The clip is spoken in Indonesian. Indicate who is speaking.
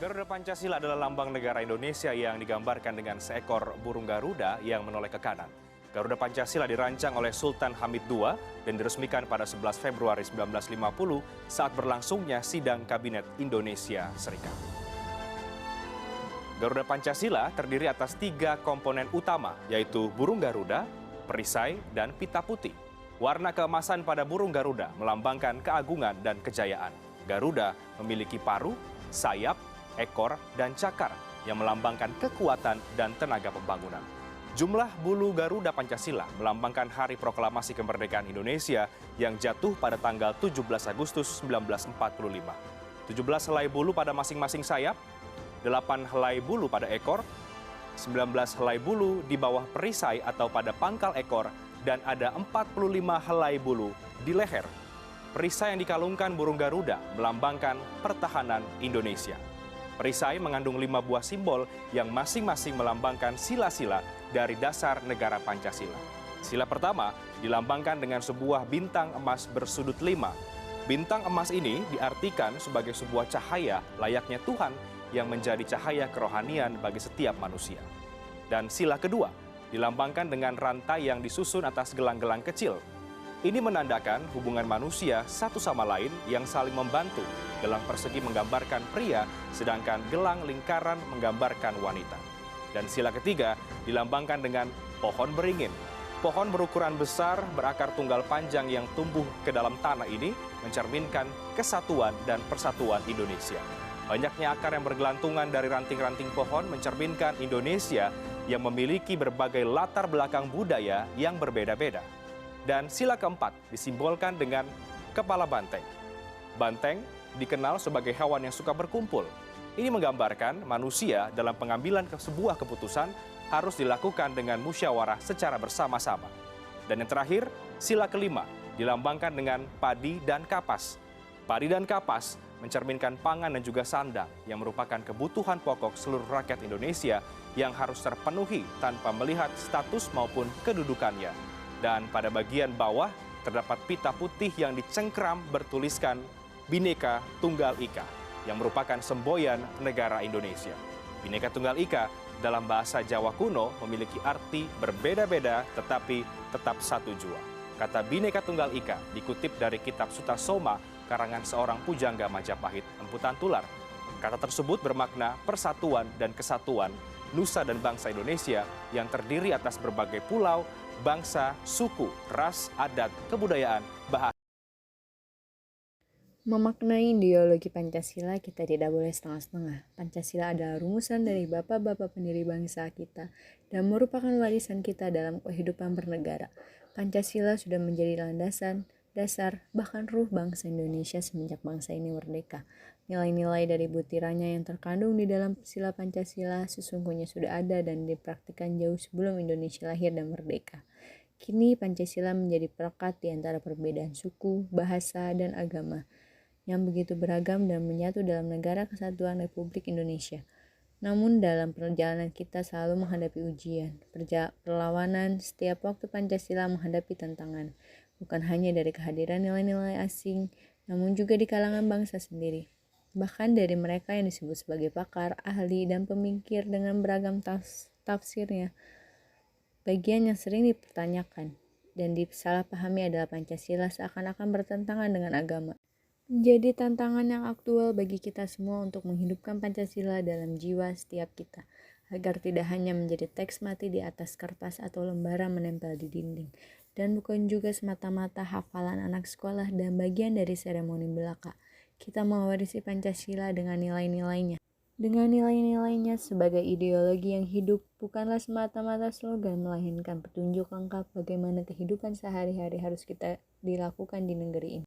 Speaker 1: Garuda Pancasila adalah lambang negara Indonesia yang digambarkan dengan seekor burung Garuda yang menoleh ke kanan. Garuda Pancasila dirancang oleh Sultan Hamid II dan diresmikan pada 11 Februari 1950 saat berlangsungnya sidang Kabinet Indonesia Serikat. Garuda Pancasila terdiri atas 3 komponen utama, yaitu burung Garuda, perisai, dan pita putih. Warna keemasan pada burung Garuda melambangkan keagungan dan kejayaan. Garuda memiliki paruh, sayap, ekor, dan cakar yang melambangkan kekuatan dan tenaga pembangunan. Jumlah bulu Garuda Pancasila melambangkan Hari Proklamasi Kemerdekaan Indonesia yang jatuh pada tanggal 17 Agustus 1945. 17 helai bulu pada masing-masing sayap, 8 helai bulu pada ekor, 19 helai bulu di bawah perisai atau pada pangkal ekor, dan ada 45 helai bulu di leher. Perisai yang dikalungkan burung Garuda melambangkan pertahanan Indonesia. Perisai mengandung 5 buah simbol yang masing-masing melambangkan sila-sila dari dasar negara Pancasila. Sila pertama dilambangkan dengan sebuah bintang emas bersudut 5. Bintang emas ini diartikan sebagai sebuah cahaya layaknya Tuhan yang menjadi cahaya kerohanian bagi setiap manusia. Dan sila kedua dilambangkan dengan rantai yang disusun atas gelang-gelang kecil. Ini menandakan hubungan manusia satu sama lain yang saling membantu. Gelang persegi menggambarkan pria, sedangkan gelang lingkaran menggambarkan wanita. Dan sila ketiga dilambangkan dengan pohon beringin. Pohon berukuran besar berakar tunggal panjang yang tumbuh ke dalam tanah ini mencerminkan kesatuan dan persatuan Indonesia. Banyaknya akar yang bergelantungan dari ranting-ranting pohon mencerminkan Indonesia yang memiliki berbagai latar belakang budaya yang berbeda-beda. Dan sila keempat disimbolkan dengan kepala banteng. Banteng dikenal sebagai hewan yang suka berkumpul. Ini menggambarkan manusia dalam pengambilan sebuah keputusan harus dilakukan dengan musyawarah secara bersama-sama. Dan yang terakhir, sila kelima dilambangkan dengan padi dan kapas. Padi dan kapas mencerminkan pangan dan juga sandang yang merupakan kebutuhan pokok seluruh rakyat Indonesia yang harus terpenuhi tanpa melihat status maupun kedudukannya. Dan pada bagian bawah terdapat pita putih yang dicengkram bertuliskan Bhinneka Tunggal Ika yang merupakan semboyan negara Indonesia. Bhinneka Tunggal Ika dalam bahasa Jawa kuno memiliki arti berbeda-beda tetapi tetap satu jua. Kata Bhinneka Tunggal Ika dikutip dari kitab Sutasoma karangan seorang pujangga Majapahit Empu Tantular. Kata tersebut bermakna persatuan dan kesatuan nusa dan bangsa Indonesia yang terdiri atas berbagai pulau, bangsa, suku, ras, adat, kebudayaan, bahasa.
Speaker 2: Memaknai ideologi Pancasila kita tidak boleh setengah-setengah. Pancasila adalah rumusan dari bapak-bapak pendiri bangsa kita dan merupakan warisan kita dalam kehidupan bernegara. Pancasila sudah menjadi landasan, dasar, bahkan ruh bangsa Indonesia semenjak bangsa ini merdeka. Nilai-nilai dari butirannya yang terkandung di dalam sila Pancasila sesungguhnya sudah ada dan dipraktikkan jauh sebelum Indonesia lahir dan merdeka. Kini Pancasila menjadi perekat di antara perbedaan suku, bahasa, dan agama yang begitu beragam dan menyatu dalam negara kesatuan Republik Indonesia. Namun dalam perjalanan kita selalu menghadapi ujian, perlawanan setiap waktu Pancasila menghadapi tantangan, bukan hanya dari kehadiran nilai-nilai asing, namun juga di kalangan bangsa sendiri. Bahkan dari mereka yang disebut sebagai pakar, ahli, dan pemikir dengan beragam tafsirnya. Bagian yang sering dipertanyakan dan disalahpahami adalah Pancasila seakan-akan bertentangan dengan agama. Menjadi tantangan yang aktual bagi kita semua untuk menghidupkan Pancasila dalam jiwa setiap kita, agar tidak hanya menjadi teks mati di atas kertas atau lembaran menempel di dinding, dan bukan juga semata-mata hafalan anak sekolah dan bagian dari seremoni belaka. Kita mewarisi Pancasila dengan nilai-nilainya. Dengan nilai-nilainya sebagai ideologi yang hidup, bukanlah semata-mata slogan, melainkan petunjuk lengkap bagaimana kehidupan sehari-hari harus kita dilakukan di negeri ini.